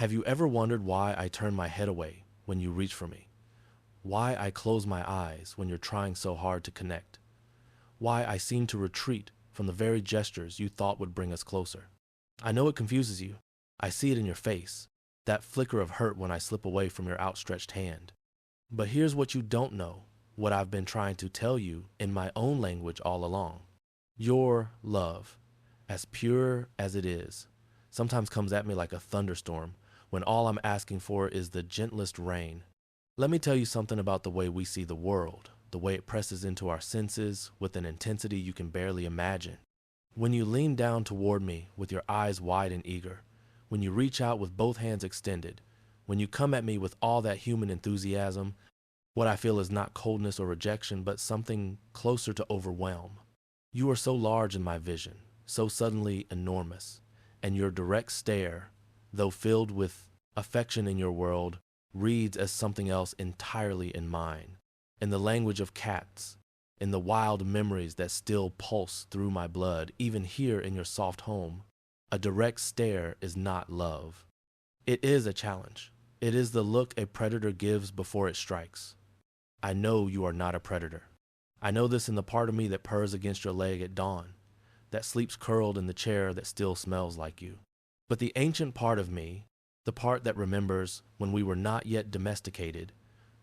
Have you ever wondered why I turn my head away when you reach for me? Why I close my eyes when you're trying so hard to connect? Why I seem to retreat from the very gestures you thought would bring us closer? I know it confuses you. I see it in your face, that flicker of hurt when I slip away from your outstretched hand. But here's what you don't know, what I've been trying to tell you in my own language all along. Your love, as pure as it is, sometimes comes at me like a thunderstorm when all I'm asking for is the gentlest rain. Let me tell you something about the way we see the world, the way it presses into our senses with an intensity you can barely imagine. When you lean down toward me with your eyes wide and eager, when you reach out with both hands extended, when you come at me with all that human enthusiasm, what I feel is not coldness or rejection, but something closer to overwhelm. You are so large in my vision, so suddenly enormous, and your direct stare, though filled with affection in your world, reads as something else entirely in mine, in the language of cats, in the wild memories that still pulse through my blood, even here in your soft home. A direct stare is not love. It is a challenge. It is the look a predator gives before it strikes. I know you are not a predator. I know this in the part of me that purrs against your leg at dawn, that sleeps curled in the chair that still smells like you. But the ancient part of me, the part that remembers when we were not yet domesticated,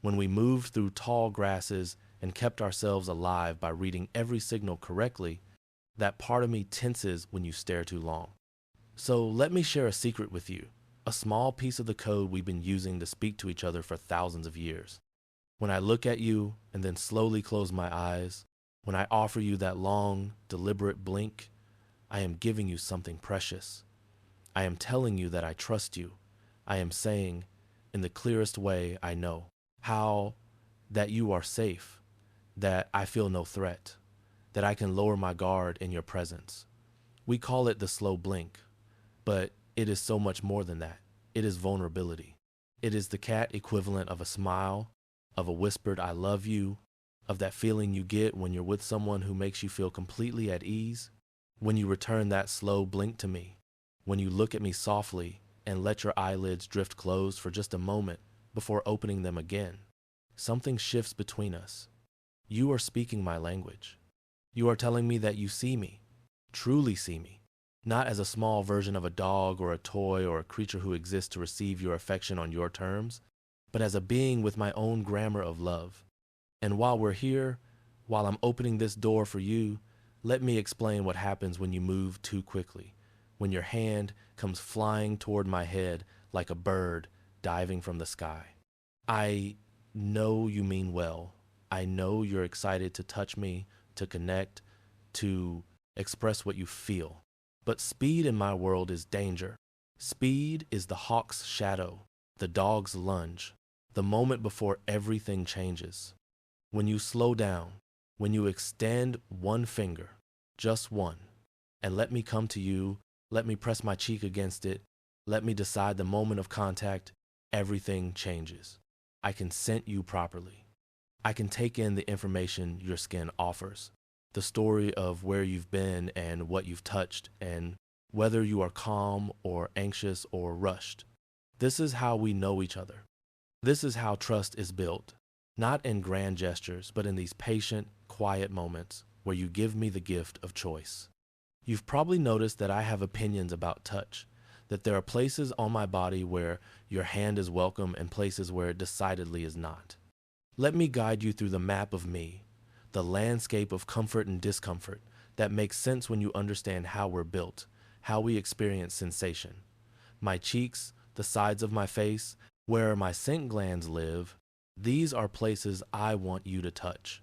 when we moved through tall grasses and kept ourselves alive by reading every signal correctly, that part of me tenses when you stare too long. So let me share a secret with you, a small piece of the code we've been using to speak to each other for thousands of years. When I look at you and then slowly close my eyes, when I offer you that long, deliberate blink, I am giving you something precious. I am telling you that I trust you. I am saying, in the clearest way I know, how that you are safe, that I feel no threat, that I can lower my guard in your presence. We call it the slow blink, but it is so much more than that. It is vulnerability. It is the cat equivalent of a smile, of a whispered I love you, of that feeling you get when you're with someone who makes you feel completely at ease, when you return that slow blink to me, when you look at me softly and let your eyelids drift closed for just a moment before opening them again. Something shifts between us. You are speaking my language. You are telling me that you see me, truly see me, not as a small version of a dog or a toy or a creature who exists to receive your affection on your terms, but as a being with my own grammar of love. And while we're here, while I'm opening this door for you, let me explain what happens when you move too quickly, when your hand comes flying toward my head like a bird diving from the sky. I know you mean well. I know you're excited to touch me, to connect, to express what you feel. But speed in my world is danger. Speed is the hawk's shadow, the dog's lunge, the moment before everything changes. When you slow down, when you extend one finger, just one, and let me come to you, let me press my cheek against it, let me decide the moment of contact, everything changes. I can scent you properly. I can take in the information your skin offers, the story of where you've been and what you've touched, and whether you are calm or anxious or rushed. This is how we know each other. This is how trust is built, not in grand gestures, but in these patient, quiet moments where you give me the gift of choice. You've probably noticed that I have opinions about touch, that there are places on my body where your hand is welcome and places where it decidedly is not. Let me guide you through the map of me, the landscape of comfort and discomfort that makes sense when you understand how we're built, how we experience sensation. My cheeks, the sides of my face, where my scent glands live, these are places I want you to touch.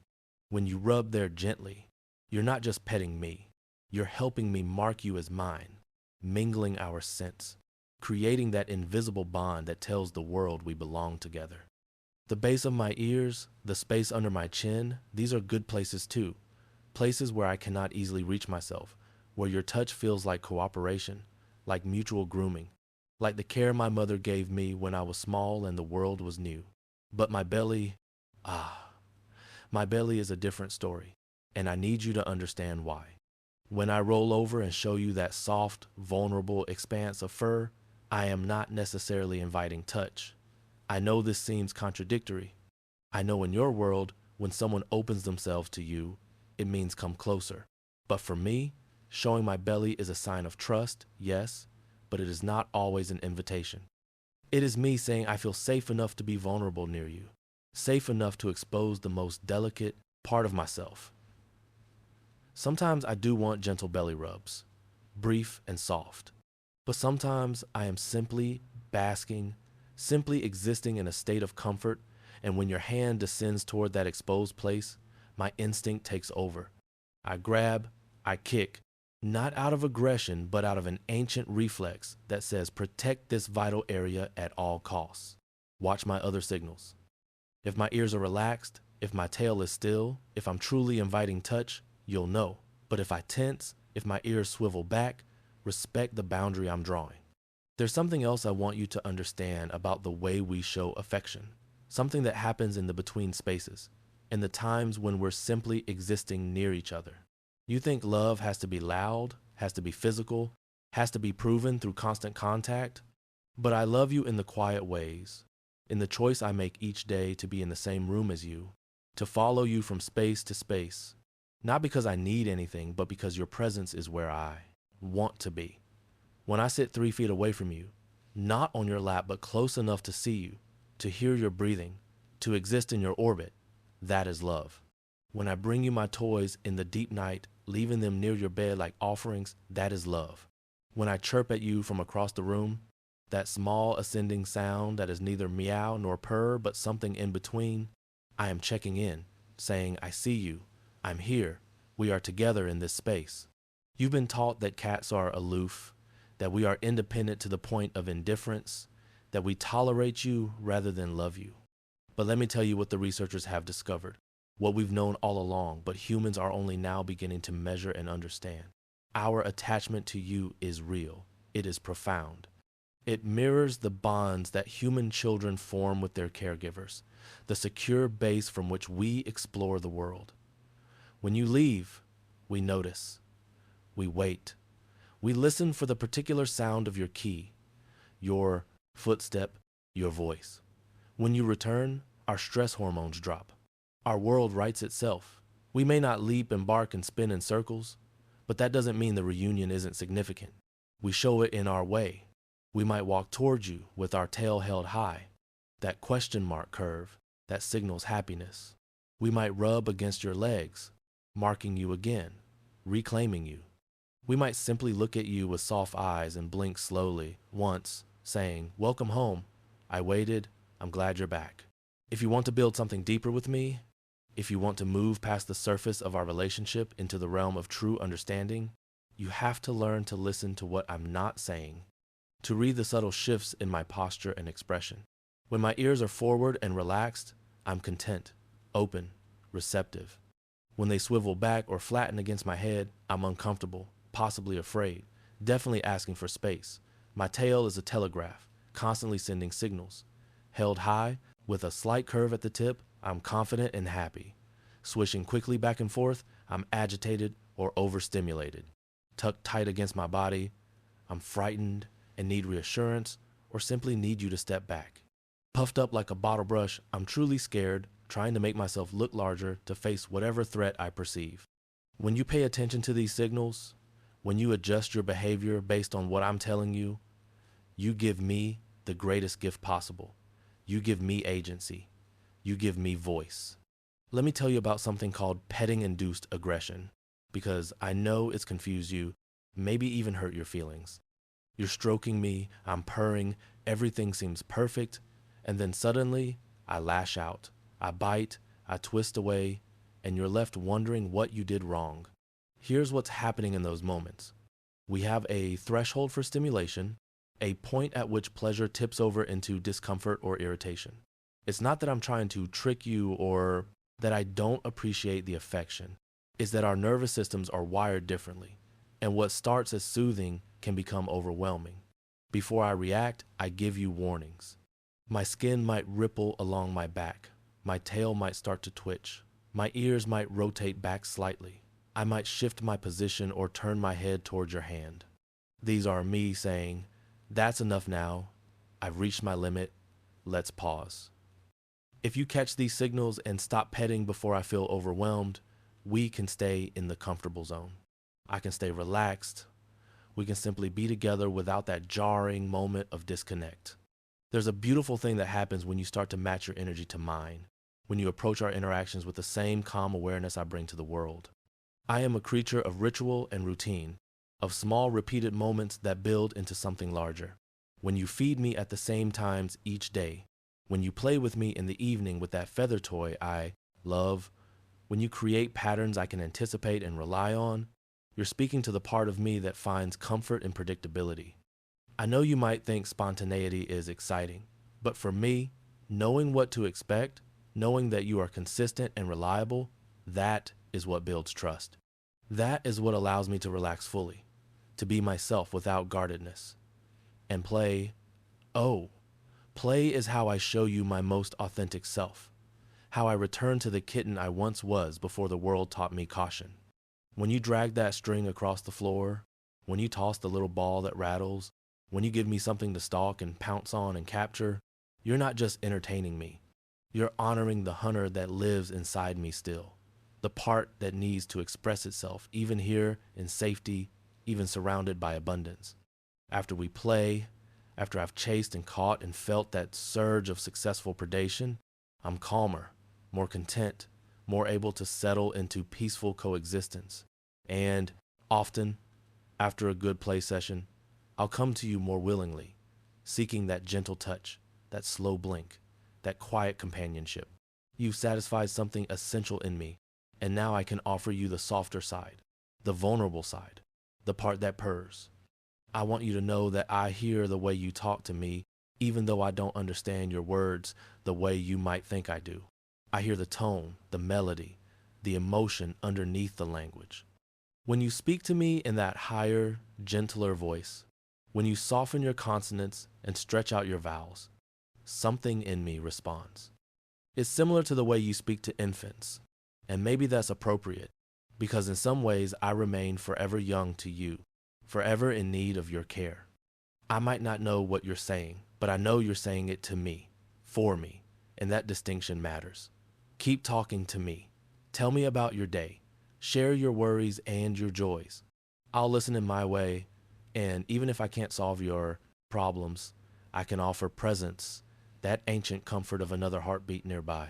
When you rub there gently, you're not just petting me, you're helping me mark you as mine, mingling our scents, creating that invisible bond that tells the world we belong together. The base of my ears, the space under my chin, these are good places too, places where I cannot easily reach myself, where your touch feels like cooperation, like mutual grooming, like the care my mother gave me when I was small and the world was new. But my belly, my belly is a different story, and I need you to understand why. When I roll over and show you that soft, vulnerable expanse of fur, I am not necessarily inviting touch. I know this seems contradictory. I know in your world, when someone opens themselves to you, it means come closer. But for me, showing my belly is a sign of trust, yes, but it is not always an invitation. It is me saying I feel safe enough to be vulnerable near you, safe enough to expose the most delicate part of myself. Sometimes I do want gentle belly rubs, brief and soft. But sometimes I am simply basking, simply existing in a state of comfort, and when your hand descends toward that exposed place, my instinct takes over. I grab, I kick, not out of aggression, but out of an ancient reflex that says protect this vital area at all costs. Watch my other signals. If my ears are relaxed, if my tail is still, if I'm truly inviting touch, you'll know. But if I tense, if my ears swivel back, respect the boundary I'm drawing. There's something else I want you to understand about the way we show affection. Something that happens in the between spaces, in the times when we're simply existing near each other. You think love has to be loud, has to be physical, has to be proven through constant contact? But I love you in the quiet ways, in the choice I make each day to be in the same room as you, to follow you from space to space. Not because I need anything, but because your presence is where I want to be. When I sit 3 feet away from you, not on your lap, but close enough to see you, to hear your breathing, to exist in your orbit, that is love. When I bring you my toys in the deep night, leaving them near your bed like offerings, that is love. When I chirp at you from across the room, that small ascending sound that is neither meow nor purr, but something in between, I am checking in, saying, I see you, I'm here, we are together in this space. You've been taught that cats are aloof, that we are independent to the point of indifference, that we tolerate you rather than love you. But let me tell you what the researchers have discovered, what we've known all along, but humans are only now beginning to measure and understand. Our attachment to you is real. It is profound. It mirrors the bonds that human children form with their caregivers, the secure base from which we explore the world. When you leave, we notice. We wait. We listen for the particular sound of your key, your footstep, your voice. When you return, our stress hormones drop. Our world rights itself. We may not leap and bark and spin in circles, but that doesn't mean the reunion isn't significant. We show it in our way. We might walk towards you with our tail held high, that question mark curve that signals happiness. We might rub against your legs, marking you again, reclaiming you. We might simply look at you with soft eyes and blink slowly, once, saying, welcome home. I waited. I'm glad you're back. If you want to build something deeper with me, if you want to move past the surface of our relationship into the realm of true understanding, you have to learn to listen to what I'm not saying, to read the subtle shifts in my posture and expression. When my ears are forward and relaxed, I'm content, open, receptive. When they swivel back or flatten against my head, I'm uncomfortable, possibly afraid, definitely asking for space. My tail is a telegraph, constantly sending signals. Held high, with a slight curve at the tip, I'm confident and happy. Swishing quickly back and forth, I'm agitated or overstimulated. Tucked tight against my body, I'm frightened and need reassurance or simply need you to step back. Puffed up like a bottle brush, I'm truly scared, trying to make myself look larger to face whatever threat I perceive. When you pay attention to these signals, when you adjust your behavior based on what I'm telling you, you give me the greatest gift possible. You give me agency. You give me voice. Let me tell you about something called petting-induced aggression, because I know it's confused you, maybe even hurt your feelings. You're stroking me, I'm purring, everything seems perfect, and then suddenly I lash out. I bite, I twist away, and you're left wondering what you did wrong. Here's what's happening in those moments. We have a threshold for stimulation, a point at which pleasure tips over into discomfort or irritation. It's not that I'm trying to trick you or that I don't appreciate the affection. It's that our nervous systems are wired differently, and what starts as soothing can become overwhelming. Before I react, I give you warnings. My skin might ripple along my back. My tail might start to twitch. My ears might rotate back slightly. I might shift my position or turn my head towards your hand. These are me saying, That's enough now. I've reached my limit. Let's pause. If you catch these signals and stop petting before I feel overwhelmed, we can stay in the comfortable zone. I can stay relaxed. We can simply be together without that jarring moment of disconnect. There's a beautiful thing that happens when you start to match your energy to mine, when you approach our interactions with the same calm awareness I bring to the world. I am a creature of ritual and routine, of small repeated moments that build into something larger. When you feed me at the same times each day, when you play with me in the evening with that feather toy I love, when you create patterns I can anticipate and rely on, you're speaking to the part of me that finds comfort in predictability. I know you might think spontaneity is exciting, but for me, knowing what to expect, knowing that you are consistent and reliable, that is what builds trust. That is what allows me to relax fully, to be myself without guardedness. And play, oh, play is how I show you my most authentic self, how I return to the kitten I once was before the world taught me caution. When you drag that string across the floor, when you toss the little ball that rattles, when you give me something to stalk and pounce on and capture, you're not just entertaining me. You're honoring the hunter that lives inside me still, the part that needs to express itself, even here in safety, even surrounded by abundance. After we play, after I've chased and caught and felt that surge of successful predation, I'm calmer, more content, more able to settle into peaceful coexistence. And often, after a good play session, I'll come to you more willingly, seeking that gentle touch, that slow blink, that quiet companionship. You've satisfied something essential in me, and now I can offer you the softer side, the vulnerable side, the part that purrs. I want you to know that I hear the way you talk to me, even though I don't understand your words the way you might think I do. I hear the tone, the melody, the emotion underneath the language. When you speak to me in that higher, gentler voice, when you soften your consonants and stretch out your vowels, something in me responds. It's similar to the way you speak to infants, and maybe that's appropriate, because in some ways I remain forever young to you, forever in need of your care. I might not know what you're saying, but I know you're saying it to me, for me, and that distinction matters. Keep talking to me. Tell me about your day. Share your worries and your joys. I'll listen in my way, and even if I can't solve your problems, I can offer presence, that ancient comfort of another heartbeat nearby.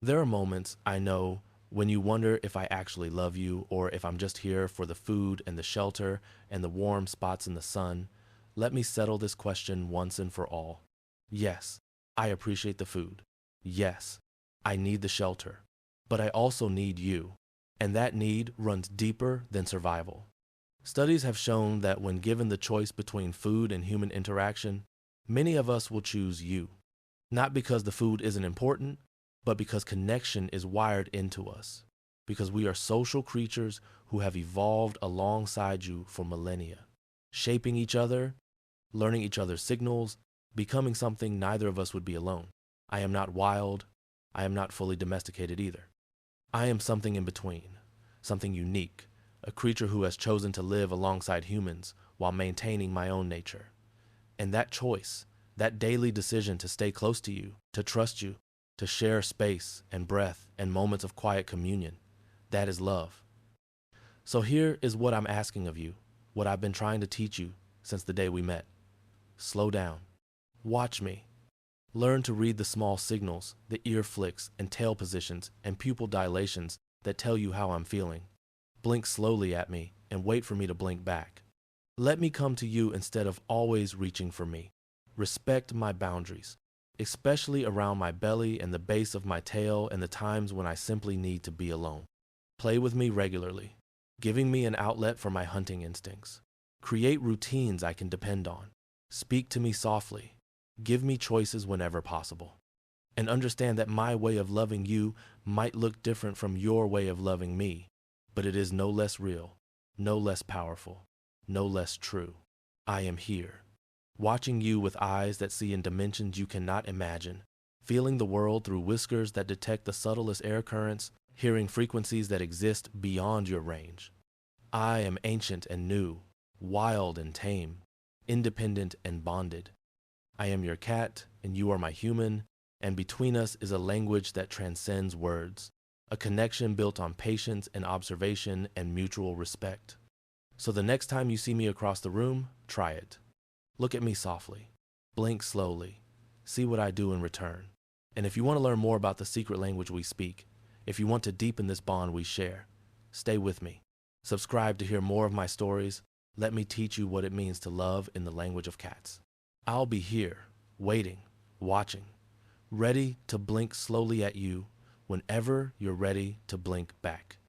There are moments, I know, when you wonder if I actually love you or if I'm just here for the food and the shelter and the warm spots in the sun. Let me settle this question once and for all. Yes, I appreciate the food. Yes, I need the shelter. But I also need you, and that need runs deeper than survival. Studies have shown that when given the choice between food and human interaction, many of us will choose you. Not because the food isn't important, but because connection is wired into us. Because we are social creatures who have evolved alongside you for millennia, shaping each other, learning each other's signals, becoming something neither of us would be alone. I am not wild. I am not fully domesticated either. I am something in between, something unique, a creature who has chosen to live alongside humans while maintaining my own nature. And that choice, that daily decision to stay close to you, to trust you, to share space and breath and moments of quiet communion, that is love. So here is what I'm asking of you, what I've been trying to teach you since the day we met. Slow down. Watch me. Learn to read the small signals, the ear flicks and tail positions and pupil dilations that tell you how I'm feeling. Blink slowly at me and wait for me to blink back. Let me come to you instead of always reaching for me. Respect my boundaries, especially around my belly and the base of my tail and the times when I simply need to be alone. Play with me regularly, giving me an outlet for my hunting instincts. Create routines I can depend on. Speak to me softly. Give me choices whenever possible. And understand that my way of loving you might look different from your way of loving me, but it is no less real, no less powerful, no less true. I am here, watching you with eyes that see in dimensions you cannot imagine, feeling the world through whiskers that detect the subtlest air currents, hearing frequencies that exist beyond your range. I am ancient and new, wild and tame, independent and bonded. I am your cat, and you are my human, and between us is a language that transcends words, a connection built on patience and observation and mutual respect. So the next time you see me across the room, try it. Look at me softly. Blink slowly. See what I do in return. And if you want to learn more about the secret language we speak, if you want to deepen this bond we share, stay with me. Subscribe to hear more of my stories. Let me teach you what it means to love in the language of cats. I'll be here, waiting, watching, ready to blink slowly at you whenever you're ready to blink back.